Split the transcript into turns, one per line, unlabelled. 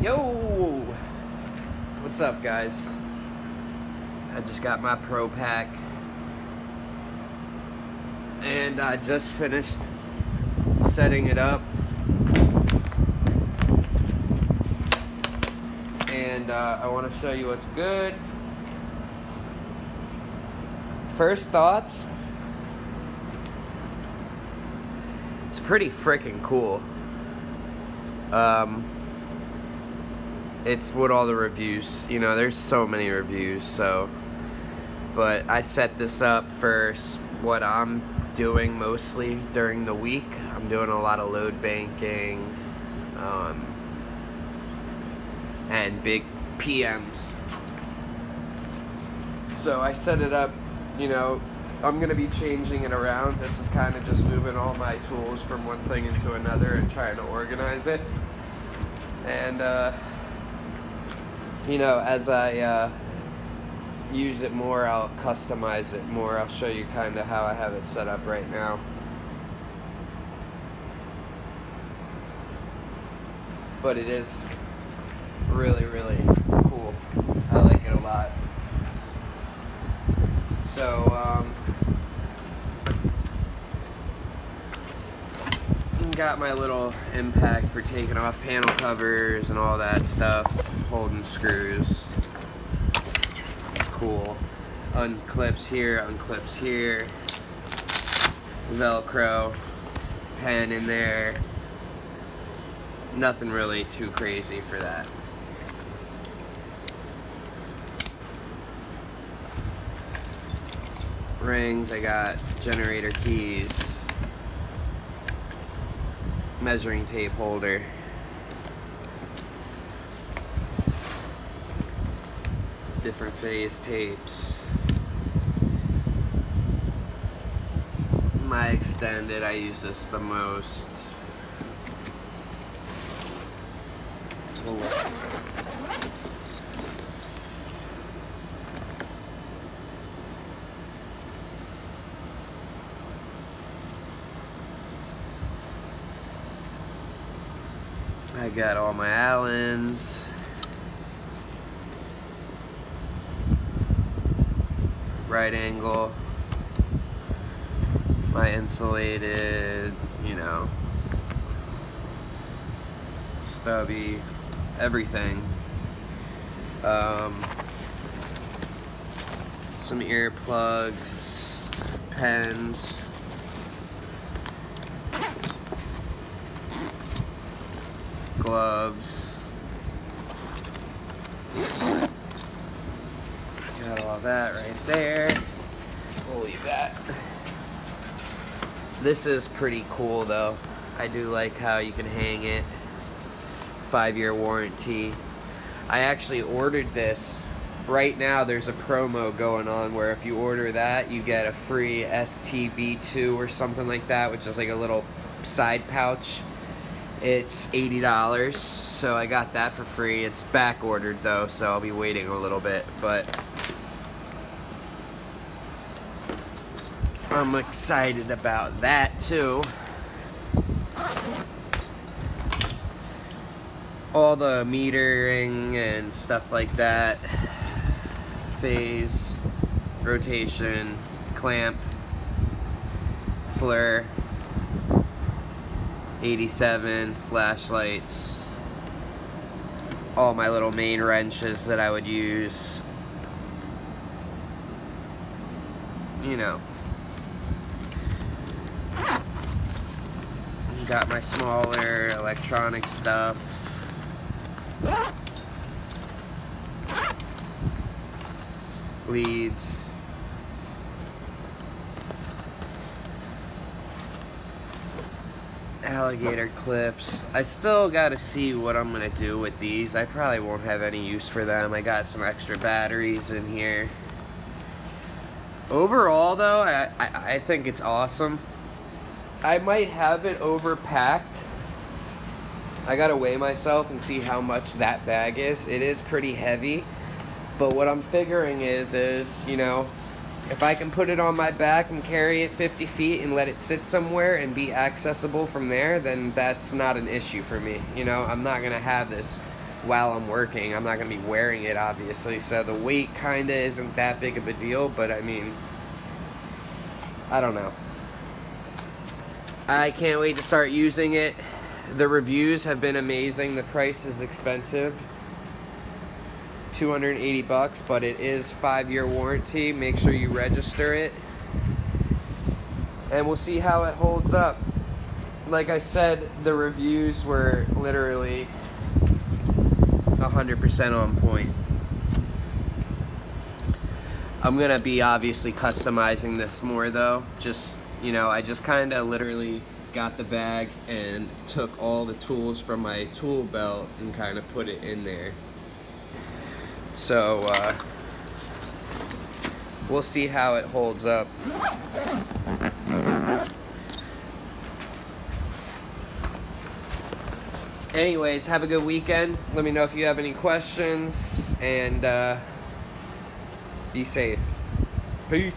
Yo! What's up, guys? I just got my Pro Pack. And I just finished setting it up. And I want to show you what's good. First thoughts. It's pretty freaking cool. It's what all the reviews, there's so many reviews, but I set this up for what I'm doing mostly during the week. I'm doing a lot of load banking, and big PMs. So I set it up, I'm going to be changing it around. This is kind of just moving all my tools from one thing into another and trying to organize it. And, as I use it more, I'll customize it more. I'll show you kind of how I have it set up right now. But it is really, really cool. I like it a lot. So, got my little impact for taking off panel covers and all that stuff, holding screws. Cool. Unclips here, Velcro, pen in there. Nothing really too crazy for that. Rings, I got generator keys, measuring tape holder, different phase tapes. My extended, I use this the most. I got all my Allens, right angle, my insulated, stubby, everything. Some earplugs, pens. Gloves. Got all that right there. We'll leave that. This is pretty cool though. I do like how you can hang it. 5-year warranty. I actually ordered this. Right now there's a promo going on where if you order that, you get a free STB2 or something like that, which is like a little side pouch. It's $80, so I got that for free. It's back ordered though, so I'll be waiting a little bit, but I'm excited about that too. All the metering and stuff like that. Phase, rotation, clamp, flare. 87 flashlights, all my little main wrenches that I would use, got my smaller electronic stuff, leads, alligator clips. I still gotta see what I'm gonna do with these. I probably won't have any use for them. I got some extra batteries in here. Overall though, I think it's awesome. I might have it overpacked. I gotta weigh myself and see how much that bag is. It is pretty heavy, but what I'm figuring is if I can put it on my back and carry it 50 feet and let it sit somewhere and be accessible from there, then that's not an issue for me. I'm not gonna have this while I'm working. I'm not going to be wearing it, obviously, so the weight kind of isn't that big of a deal, but I mean, I don't know. I can't wait to start using it. The reviews have been amazing. The price is expensive, $280, but it is 5-year warranty. Make sure you register it, and we'll see how it holds up. Like I said, the reviews were literally 100% on point. I'm gonna be obviously customizing this more though. Just, you know, I just kind of literally got the bag and took all the tools from my tool belt and kind of put it in there. So we'll see how it holds up. Anyways, have a good weekend. Let me know if you have any questions, and be safe. Peace.